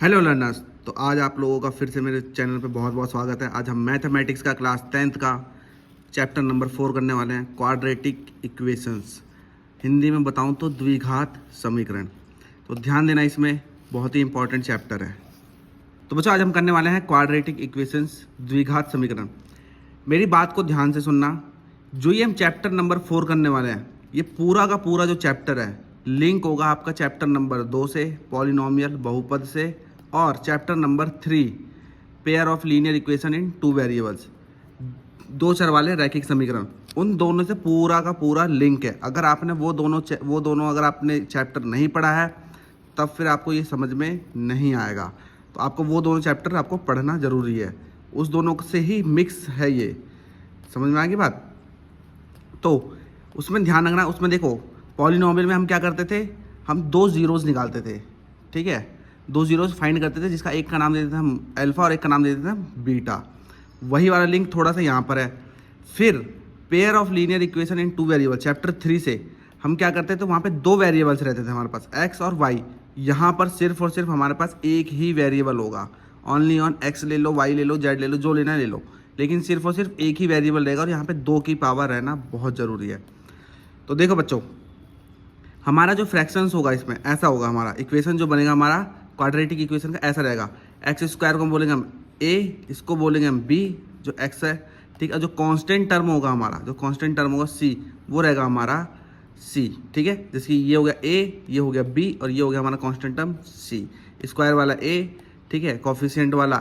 Hello learners. तो आज आप लोगों का फिर से मेरे चैनल पे बहुत बहुत स्वागत है। आज हम मैथमेटिक्स का क्लास 10th का चैप्टर नंबर 4 करने वाले हैं, क्वाड्रेटिक इक्वेशंस। हिंदी में बताऊं तो द्विघात समीकरण। तो ध्यान देना, इसमें बहुत ही इंपॉर्टेंट चैप्टर है। तो बच्चों, आज हम करने वाले हैं क्वाड्रेटिक इक्वेशंस, द्विघात समीकरण। मेरी बात को ध्यान से सुनना। जो ये हम चैप्टर नंबर 4 करने वाले हैं, ये पूरा का पूरा जो चैप्टर है लिंक होगा आपका चैप्टर नंबर 2 से, पॉलिनोमियल बहुपद से, और chapter number 3 pair of linear equation in two variables, दो चर वाले रैखिक समीकरण। उन दोनों से पूरा का पूरा लिंक है। अगर आपने वो दोनों अगर आपने चैप्टर नहीं पढ़ा है तब फिर आपको ये समझ में नहीं आएगा। तो आपको वो दोनों चैप्टर आपको पढ़ना ज़रूरी है। उस दोनों से ही मिक्स है ये। समझ में आएगी बात? तो उसमें ध्यान रखना। उसमें देखो, पॉलिनोमियल में हम क्या करते थे, हम दो जीरोज़ निकालते थे। ठीक है, दो जीरोज़ फाइंड करते थे, जिसका एक का नाम देते थे हम अल्फ़ा और एक का नाम देते थे हम बीटा। वही वाला लिंक थोड़ा सा यहाँ पर है। फिर pair of linear equation in two variable, chapter 3 से हम क्या करते थे, वहाँ पे दो वेरिएबल्स रहते थे हमारे पास, एक्स और वाई। यहाँ पर सिर्फ और सिर्फ हमारे पास एक ही वेरिएबल होगा। ओनली ऑन एक्स ले लो, वाई ले लो, जेड ले लो, जो लेना ले लो, लेकिन सिर्फ और सिर्फ एक ही वेरिएबल रहेगा। और यहाँ पे 2 की पावर रहना बहुत ज़रूरी है। तो देखो बच्चों, हमारा जो फ्रैक्शंस होगा इसमें ऐसा होगा, हमारा इक्वेशन जो बनेगा हमारा क्वाड्रेटिक इक्वेशन का ऐसा रहेगा। एक्स स्क्वायर को बोलेंगे हम ए, इसको बोलेंगे हम बी, जो एक्स है। ठीक है, जो कांस्टेंट टर्म होगा हमारा, जो कांस्टेंट टर्म होगा सी, वो रहेगा हमारा सी। ठीक है, जैसे कि ये हो गया ए, ये हो गया बी, और ये हो गया हमारा कांस्टेंट टर्म सी। स्क्वायर वाला ए, ठीक है, कोफिशिएंट वाला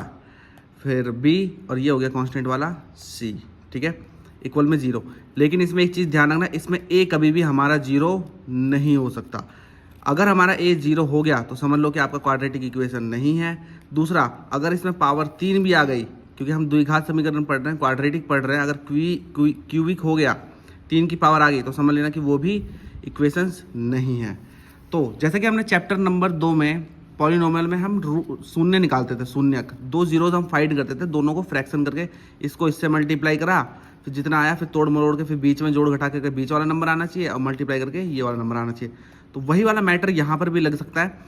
फिर बी, और ये हो गया कांस्टेंट वाला सी। ठीक है, इक्वल में 0। लेकिन इसमें एक चीज़ ध्यान रखना, इसमें ए कभी भी हमारा 0 नहीं हो सकता। अगर हमारा ए 0 हो गया तो समझ लो कि आपका क्वाड्रेटिक इक्वेशन नहीं है। दूसरा, अगर इसमें पावर 3 भी आ गई, क्योंकि हम द्विघात समीकरण पढ़ रहे हैं, क्वाड्रेटिक पढ़ रहे हैं, अगर क्यूबिक हो गया, 3 की पावर आ गई, तो समझ लेना कि वो भी इक्वेशंस नहीं है। तो जैसे कि हमने चैप्टर नंबर 2 में पॉलिनोमियल में हम शून्य निकालते थे, शून्यक, दो जीरोज हम फाइंड करते थे, दोनों को फ्रैक्शन करके इसको इससे मल्टीप्लाई करा, फिर जितना आया फिर तोड़ मरोड़ के फिर बीच में जोड़ घटा करके बीच वाला नंबर आना चाहिए, और मल्टीप्लाई करके ये वाला नंबर आना चाहिए। तो वही वाला मैटर यहाँ पर भी लग सकता है।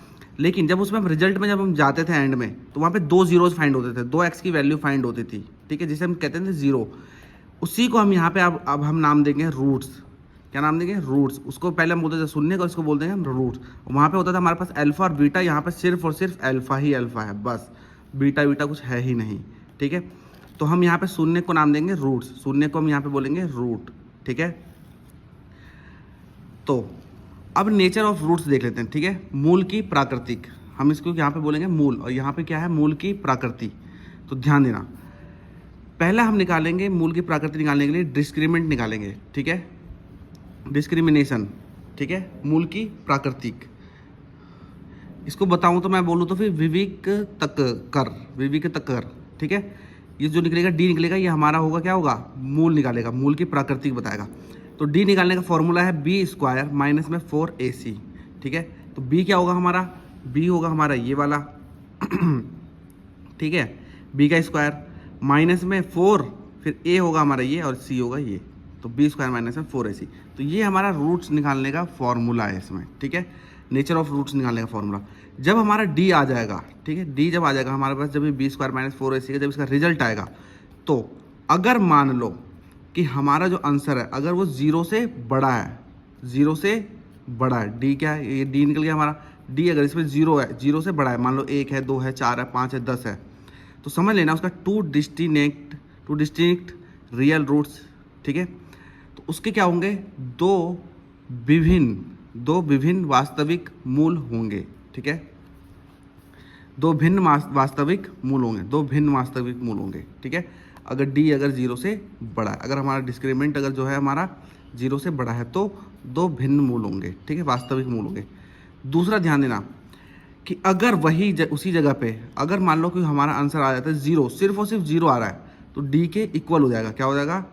लेकिन जब उसमें रिजल्ट में जब हम जाते थे एंड में, तो वहाँ पे दो जीरोज फाइंड होते थे, दो एक्स की वैल्यू फाइंड होती थी। ठीक है, जिसे हम कहते थे 0। उसी को हम यहाँ पे अब हम नाम देंगे रूट्स। क्या नाम देंगे? रूट्स। उसको पहले हम बोलते थे शून्य, और इसको बोलते हैं हम रूट्स। वहाँ पे होता था हमारे पास अल्फा और बीटा, यहाँ पे सिर्फ और सिर्फ अल्फा ही अल्फा है, बस बीटा बीटा कुछ है ही नहीं। ठीक है, तो हम यहाँ पे शून्य को नाम देंगे रूट्स, शून्य को हम यहाँ पे बोलेंगे रूट। ठीक है, तो अब नेचर ऑफ रूट्स देख लेते हैं। ठीक है, मूल की प्राकृतिक, हम इसको यहाँ पे बोलेंगे मूल, और यहाँ पे क्या है, मूल की प्राकृति। तो ध्यान देना, पहला हम निकालेंगे मूल की प्राकृति निकालने के लिए डिस्क्रिमिनेंट निकालेंगे। ठीक है, डिस्क्रिमिनेशन। ठीक है, मूल की प्राकृतिक। इसको बताऊं तो मैं बोलूँ तो फिर विविक तक कर। ठीक है, ये जो निकलेगा डी निकलेगा, ये हमारा होगा, क्या होगा, मूल निकालेगा, मूल की प्राकृतिक बताएगा। तो डी निकालने का फॉर्मूला है बी स्क्वायर माइनस में 4ac। ठीक है, तो बी क्या होगा हमारा, बी होगा हमारा ये वाला ठीक है, बी का स्क्वायर माइनस में 4, फिर ए होगा हमारा ये, और सी होगा ये। तो बी स्क्वायर माइनस में 4ac। तो ये हमारा रूट्स निकालने का फॉर्मूला है इसमें। ठीक है, नेचर ऑफ रूट्स निकालने का फॉर्मूला। जब हमारा डी आ जाएगा, ठीक है, डी जब आ जाएगा हमारे पास, जब ये बी स्क्वायर माइनस 4ac का जब इसका रिजल्ट आएगा, तो अगर मान लो कि हमारा जो आंसर है अगर वो 0 से बड़ा है, 0 से बड़ा है, डी क्या है, ये डी निकल गया हमारा। डी अगर इसमें 0 है, 0 से बड़ा है, मान लो 1 है, 2 है, 4 है, 5 है, 10 है, तो समझ लेना उसका टू डिस्टिंक्ट रियल रूट्स। ठीक है, तो उसके क्या होंगे, दो विभिन्न वास्तविक मूल होंगे। ठीक है, दो भिन्न वास्तविक मूल होंगे। ठीक है, अगर डी अगर 0 से बड़ा है, अगर हमारा डिस्क्रिमिनेंट अगर जो है हमारा 0 से बड़ा है, तो दो भिन्न मूल होंगे। ठीक है, वास्तविक मूल होंगे। दूसरा ध्यान देना कि अगर उसी जगह पे अगर मान लो कि हमारा आंसर आ जाता है 0, सिर्फ और सिर्फ 0 आ रहा है, तो डी के इक्वल हो जाएगा। क्या हो जाएगा,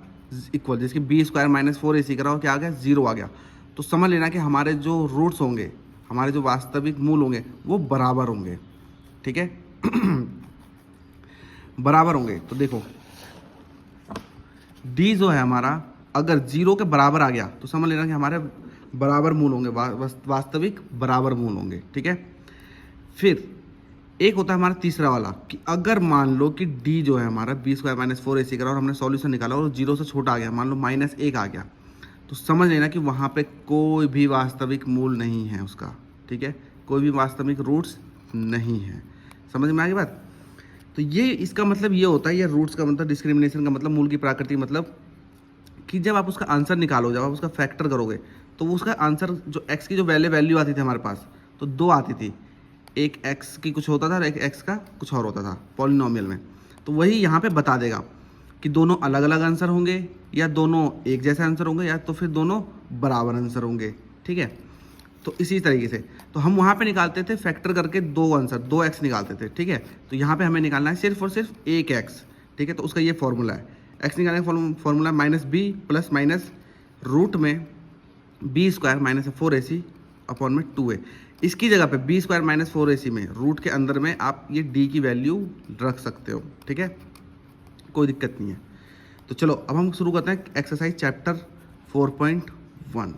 इक्वल। जैसे बी स्क्वायर माइनस 4ac कराओ, क्या आ गया, 0 आ गया। तो समझ लेना कि हमारे जो रूट्स होंगे, हमारे जो वास्तविक मूल होंगे, वो बराबर होंगे। ठीक है बराबर होंगे। तो देखो डी जो है हमारा अगर 0 के बराबर आ गया, तो समझ लेना कि हमारे बराबर मूल होंगे, वास्तविक बराबर मूल होंगे। ठीक है, फिर एक होता है हमारा तीसरा वाला कि अगर मान लो कि डी जो है हमारा बी स्क्वायर माइनस 4ac करा और हमने सॉल्यूशन निकाला और 0 से छोटा आ गया, मान लो -1 आ गया, तो समझ लेना कि वहाँ पे कोई भी वास्तविक मूल नहीं है उसका, ठीक है, कोई भी वास्तविक रूट्स नहीं है। समझ में आ गई बात? तो ये इसका मतलब ये होता है, ये रूट्स का मतलब डिस्क्रिमिनेशन का मतलब मूल की प्रकृति, मतलब कि जब आप उसका आंसर निकालो, जब आप उसका फैक्टर करोगे तो वो उसका आंसर जो x की जो वैल्यू आती थी हमारे पास, तो 2 आती थी, एक x की कुछ होता था और एक x का कुछ और होता था पॉलिनोमियल में। तो वही यहाँ पे बता देगा कि दोनों अलग अलग आंसर होंगे या दोनों एक जैसे आंसर होंगे या तो फिर दोनों बराबर आंसर होंगे, ठीक है। तो इसी तरीके से तो हम वहाँ पे निकालते थे फैक्टर करके 2 आंसर, 2x निकालते थे, ठीक है। तो यहाँ पे हमें निकालना है सिर्फ और सिर्फ एक x, ठीक है। तो उसका ये फॉर्मूला है, x निकालने का formula -b plus minus root में B square minus 4ac upon में 2a। इसकी जगह पे बी स्क्वायर माइनस 4ac में रूट के अंदर में आप ये d की वैल्यू रख सकते हो, ठीक है, कोई दिक्कत नहीं है। तो चलो अब हम शुरू करते हैं एक्सरसाइज चैप्टर 4.1।